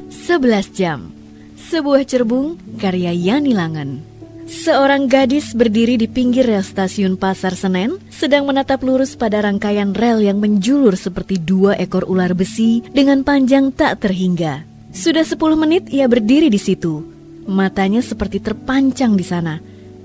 11 jam. Sebuah cerbung karya Yani Langen. Seorang gadis berdiri di pinggir rel stasiun Pasar Senen, sedang menatap lurus pada rangkaian rel yang menjulur seperti 2 ekor ular besi dengan panjang tak terhingga. Sudah 10 menit ia berdiri di situ. Matanya seperti terpancang di sana,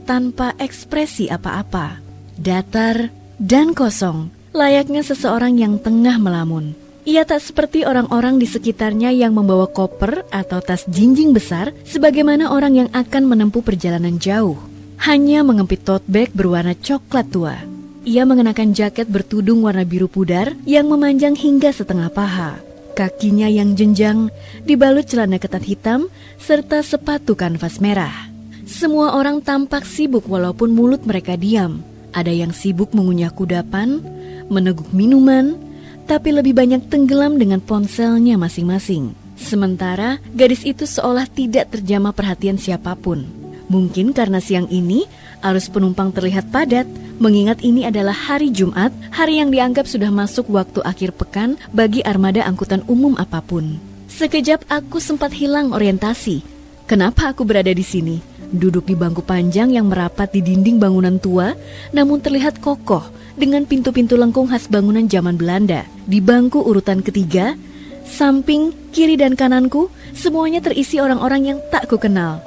tanpa ekspresi apa-apa. Datar dan kosong, layaknya seseorang yang tengah melamun. Ia tak seperti orang-orang di sekitarnya yang membawa koper atau tas jinjing besar sebagaimana orang yang akan menempuh perjalanan jauh. Hanya mengempit tote bag berwarna coklat tua. Ia mengenakan jaket bertudung warna biru pudar yang memanjang hingga setengah paha. Kakinya yang jenjang dibalut celana ketat hitam serta sepatu kanvas merah. Semua orang tampak sibuk walaupun mulut mereka diam. Ada yang sibuk mengunyah kudapan, meneguk minuman, tapi lebih banyak tenggelam dengan ponselnya masing-masing. Sementara gadis itu seolah tidak terjamah perhatian siapapun. Mungkin karena siang ini arus penumpang terlihat padat, mengingat ini adalah hari Jumat, hari yang dianggap sudah masuk waktu akhir pekan bagi armada angkutan umum apapun. Sekejap aku sempat hilang orientasi. Kenapa aku berada di sini? Duduk di bangku panjang yang merapat di dinding bangunan tua, namun terlihat kokoh dengan pintu-pintu lengkung khas bangunan zaman Belanda. Di bangku urutan ketiga, samping, kiri dan kananku, semuanya terisi orang-orang yang tak kukenal.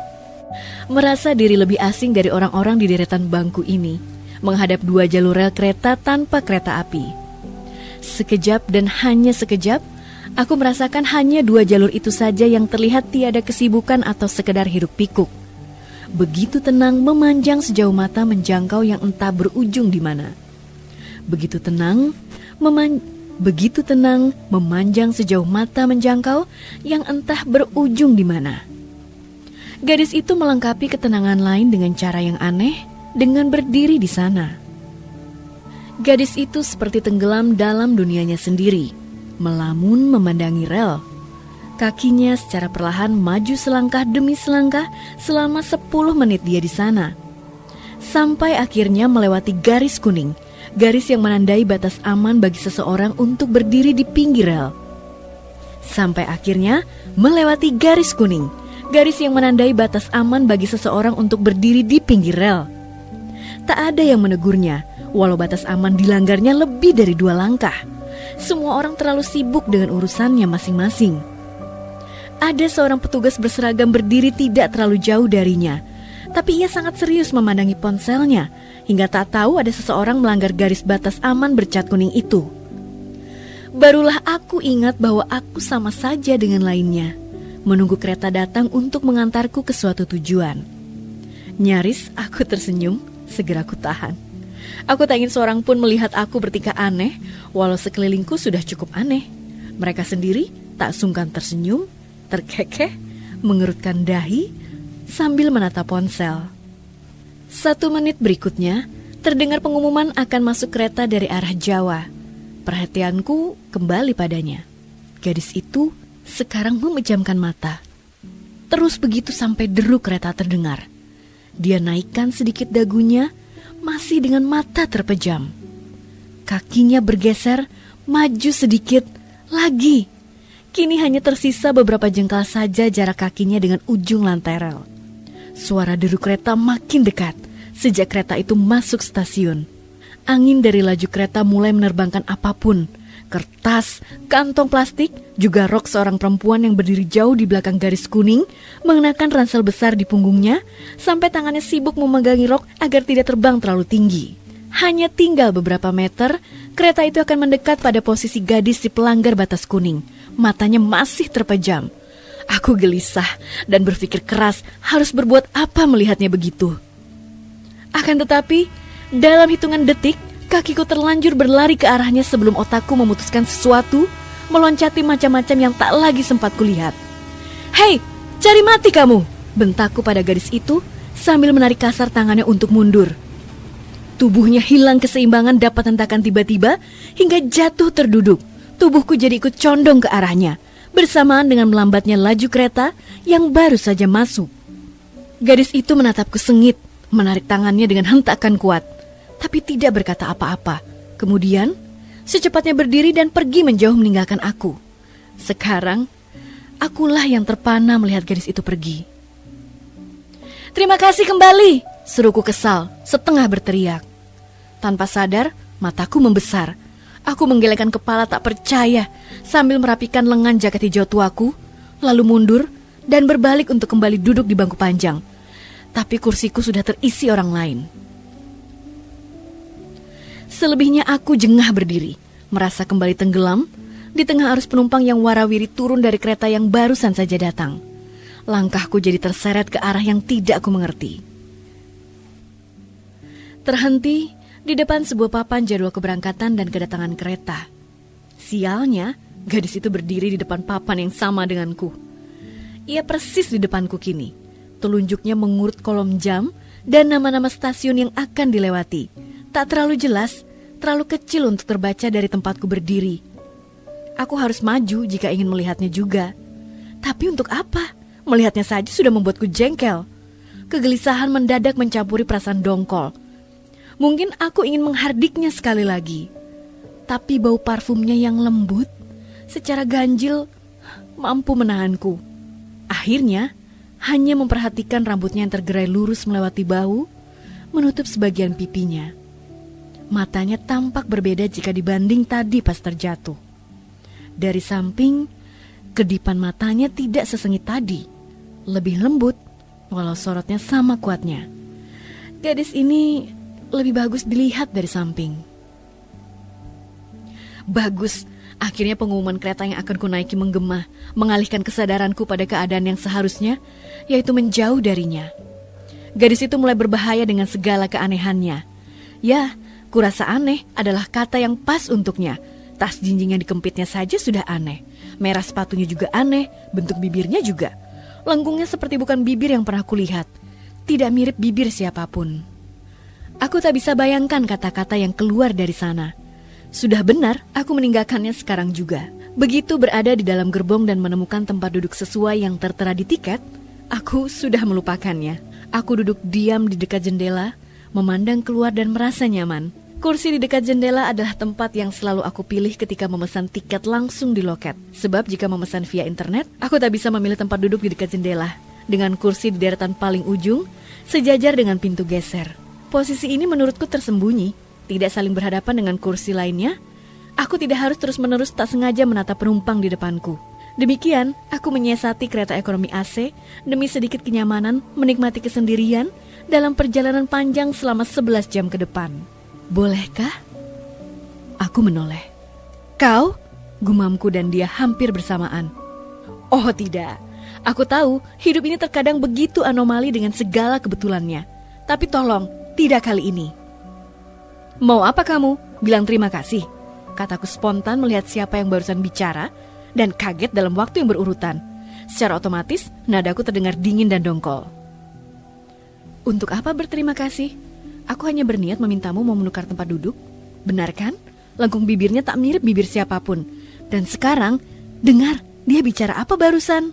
Merasa diri lebih asing dari orang-orang di deretan bangku ini, menghadap 2 jalur rel kereta tanpa kereta api. Sekejap dan hanya sekejap, aku merasakan hanya 2 jalur itu saja yang terlihat tiada kesibukan atau sekedar hiruk pikuk. Begitu tenang memanjang sejauh mata menjangkau yang entah berujung di mana. Begitu tenang memanjang sejauh mata menjangkau yang entah berujung di mana. Gadis itu melengkapi ketenangan lain dengan cara yang aneh, dengan berdiri di sana. Gadis itu seperti tenggelam dalam dunianya sendiri, melamun memandangi rel. Kakinya secara perlahan maju selangkah demi selangkah selama 10 menit dia di sana. Sampai akhirnya melewati garis kuning, garis yang menandai batas aman bagi seseorang untuk berdiri di pinggir rel. Sampai akhirnya melewati garis kuning, garis yang menandai batas aman bagi seseorang untuk berdiri di pinggir rel. Tak ada yang menegurnya, walau batas aman dilanggarnya lebih dari 2 langkah. Semua orang terlalu sibuk dengan urusannya masing-masing. Ada seorang petugas berseragam berdiri tidak terlalu jauh darinya, tapi ia sangat serius memandangi ponselnya, hingga tak tahu ada seseorang melanggar garis batas aman bercat kuning itu. Barulah aku ingat bahwa aku sama saja dengan lainnya, menunggu kereta datang untuk mengantarku ke suatu tujuan. Nyaris aku tersenyum, segera aku tahan. Aku tak ingin seorang pun melihat aku bertingkah aneh, walau sekelilingku sudah cukup aneh. Mereka sendiri tak sungkan tersenyum, terkekeh, mengerutkan dahi, sambil menatap ponsel. 1 menit berikutnya, terdengar pengumuman akan masuk kereta dari arah Jawa. Perhatianku kembali padanya. Gadis itu sekarang memejamkan mata. Terus begitu sampai deru kereta terdengar. Dia naikkan sedikit dagunya, masih dengan mata terpejam. Kakinya bergeser, maju sedikit, lagi. Kini hanya tersisa beberapa jengkal saja jarak kakinya dengan ujung lantai rel. Suara deru kereta makin dekat sejak kereta itu masuk stasiun. Angin dari laju kereta mulai menerbangkan apapun. Kertas, kantong plastik, juga rok seorang perempuan yang berdiri jauh di belakang garis kuning, mengenakan ransel besar di punggungnya, sampai tangannya sibuk memegangi rok agar tidak terbang terlalu tinggi. Hanya tinggal beberapa meter, kereta itu akan mendekat pada posisi gadis di pelanggar batas kuning. Matanya masih terpejam. Aku gelisah dan berpikir keras harus berbuat apa melihatnya begitu. Akan tetapi, dalam hitungan detik, kakiku terlanjur berlari ke arahnya sebelum otakku memutuskan sesuatu, meloncati macam-macam yang tak lagi sempat kulihat. "Hei, cari mati kamu!" bentakku pada gadis itu sambil menarik kasar tangannya untuk mundur. Tubuhnya hilang keseimbangan dapat hentakan tiba-tiba hingga jatuh terduduk. Tubuhku jadi ikut condong ke arahnya, bersamaan dengan melambatnya laju kereta yang baru saja masuk. Gadis itu menatapku sengit, menarik tangannya dengan hentakan kuat, tapi tidak berkata apa-apa. Kemudian, secepatnya berdiri dan pergi menjauh meninggalkan aku. Sekarang, Akulah yang terpana melihat gadis itu pergi. "Terima kasih kembali," seruku kesal, setengah berteriak. Tanpa sadar, mataku membesar. Aku menggelengkan kepala tak percaya sambil merapikan lengan jaket hijau tuaku, lalu mundur dan berbalik untuk kembali duduk di bangku panjang. Tapi kursiku sudah terisi orang lain. Selebihnya aku jengah berdiri, merasa kembali tenggelam di tengah arus penumpang yang warawiri turun dari kereta yang barusan saja datang. Langkahku jadi terseret ke arah yang tidak aku mengerti. Terhenti di depan sebuah papan jadwal keberangkatan dan kedatangan kereta. Sialnya, gadis itu berdiri di depan papan yang sama denganku. Ia persis di depanku kini. Telunjuknya mengurut kolom jam dan nama-nama stasiun yang akan dilewati. Tak terlalu jelas, terlalu kecil untuk terbaca dari tempatku berdiri. Aku harus maju jika ingin melihatnya juga. Tapi untuk apa? Melihatnya saja sudah membuatku jengkel. Kegelisahan mendadak mencampuri perasaan dongkol. Mungkin aku ingin menghardiknya sekali lagi. Tapi bau parfumnya yang lembut, secara ganjil, mampu menahanku. Akhirnya, hanya memperhatikan rambutnya yang tergerai lurus melewati bahu, menutup sebagian pipinya. Matanya tampak berbeda jika dibanding tadi pas terjatuh. Dari samping, kedipan matanya tidak sesengit tadi, lebih lembut, walau sorotnya sama kuatnya. Gadis ini lebih bagus dilihat dari samping. Bagus, akhirnya pengumuman kereta yang akan kunaiki menggema, mengalihkan kesadaranku pada keadaan yang seharusnya, yaitu menjauh darinya. Gadis itu mulai berbahaya dengan segala keanehannya. Ya, kurasa aneh adalah kata yang pas untuknya. Tas jinjing yang dikempitnya saja sudah aneh. Merah sepatunya juga aneh, bentuk bibirnya juga. Lenggungnya seperti bukan bibir yang pernah kulihat. Tidak mirip bibir siapapun. Aku tak bisa bayangkan kata-kata yang keluar dari sana. Sudah benar, aku meninggalkannya sekarang juga. Begitu berada di dalam gerbong dan menemukan tempat duduk sesuai yang tertera di tiket, aku sudah melupakannya. Aku duduk diam di dekat jendela, memandang keluar dan merasa nyaman. Kursi di dekat jendela adalah tempat yang selalu aku pilih ketika memesan tiket langsung di loket. Sebab jika memesan via internet, aku tak bisa memilih tempat duduk di dekat jendela. Dengan kursi di deretan paling ujung, sejajar dengan pintu geser. Posisi ini menurutku tersembunyi, tidak saling berhadapan dengan kursi lainnya. Aku tidak harus terus-menerus tak sengaja menatap penumpang di depanku. Demikian, aku menyiasati kereta ekonomi AC demi sedikit kenyamanan menikmati kesendirian dalam perjalanan panjang selama 11 jam ke depan. Bolehkah? Aku menoleh. Kau? Gumamku dan dia hampir bersamaan. Oh tidak, aku tahu hidup ini terkadang begitu anomali dengan segala kebetulannya. Tapi tolong, tidak kali ini. Mau apa kamu? Bilang terima kasih. Kataku spontan melihat siapa yang barusan bicara dan kaget dalam waktu yang berurutan. Secara otomatis, nadaku terdengar dingin dan dongkol. Untuk apa berterima kasih? Aku hanya berniat memintamu mau menukar tempat duduk. Benar kan? Lengkung bibirnya tak mirip bibir siapapun. Dan sekarang, dengar, dia bicara apa barusan?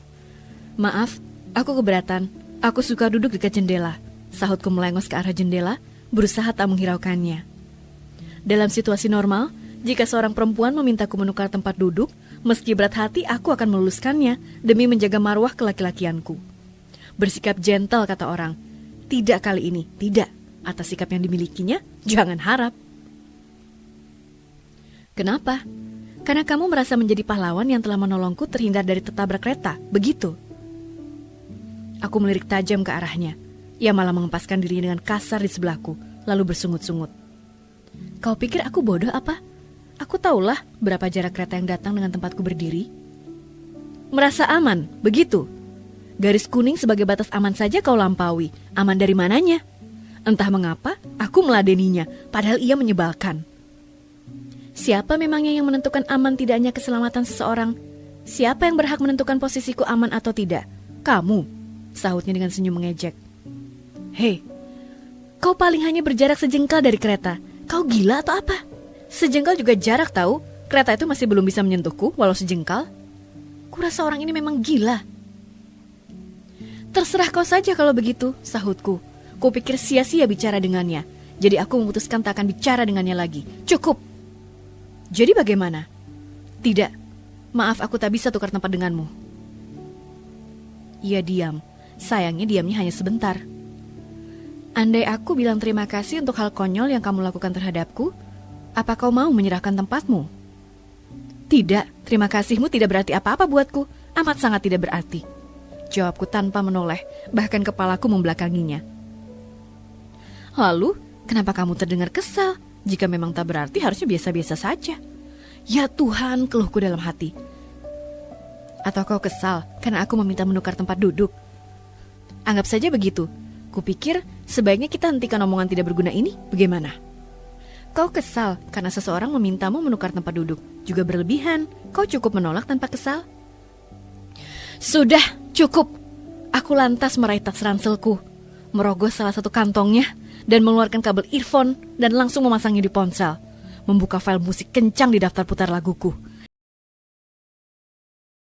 Maaf, aku keberatan. Aku suka duduk dekat jendela. Sahutku melengos ke arah jendela, berusaha tak menghiraukannya. Dalam situasi normal, jika seorang perempuan memintaku menukar tempat duduk, meski berat hati aku akan meluluskannya demi menjaga marwah kelaki-lakianku. Bersikap gentle kata orang. Tidak kali ini, tidak. Atas sikap yang dimilikinya, jangan harap. Kenapa? Karena kamu merasa menjadi pahlawan yang telah menolongku terhindar dari tertabrak kereta, begitu? Aku melirik tajam ke arahnya. Ia malah mengempaskan dirinya dengan kasar di sebelahku, lalu bersungut-sungut. Kau pikir aku bodoh apa? Aku tahulah berapa jarak kereta yang datang dengan tempatku berdiri. Merasa aman, begitu? Garis kuning sebagai batas aman saja kau lampaui. Aman dari mananya? Entah mengapa, aku meladeninya, padahal ia menyebalkan. Siapa memangnya yang menentukan aman tidaknya keselamatan seseorang? Siapa yang berhak menentukan posisiku aman atau tidak? Kamu, sahutnya dengan senyum mengejek. Hei, kau paling hanya berjarak sejengkal dari kereta. Kau gila atau apa? Sejengkal juga jarak tahu. Kereta itu masih belum bisa menyentuhku, walau sejengkal. Kurasa orang ini memang gila. Terserah kau saja kalau begitu, sahutku. Kupikir sia-sia bicara dengannya. Jadi aku memutuskan tak akan bicara dengannya lagi. Cukup. Jadi bagaimana? Tidak. Maaf, aku tak bisa tukar tempat denganmu. Ia diam. Sayangnya diamnya hanya sebentar. Andai aku bilang terima kasih untuk hal konyol yang kamu lakukan terhadapku, apa kau mau menyerahkan tempatmu? Tidak, terima kasihmu tidak berarti apa-apa buatku. Amat sangat tidak berarti. Jawabku tanpa menoleh, bahkan kepalaku membelakanginya. Lalu, kenapa kamu terdengar kesal? Jika memang tak berarti harusnya biasa-biasa saja. Ya Tuhan, keluhku dalam hati. Atau kau kesal karena aku meminta menukar tempat duduk? Anggap saja begitu. Kupikir sebaiknya kita hentikan omongan tidak berguna ini, bagaimana? Kau kesal karena seseorang memintamu menukar tempat duduk. Juga berlebihan, kau cukup menolak tanpa kesal? Sudah, cukup. Aku lantas meraih tas ranselku, merogoh salah satu kantongnya, dan mengeluarkan kabel earphone dan langsung memasangnya di ponsel. Membuka file musik kencang di daftar putar laguku.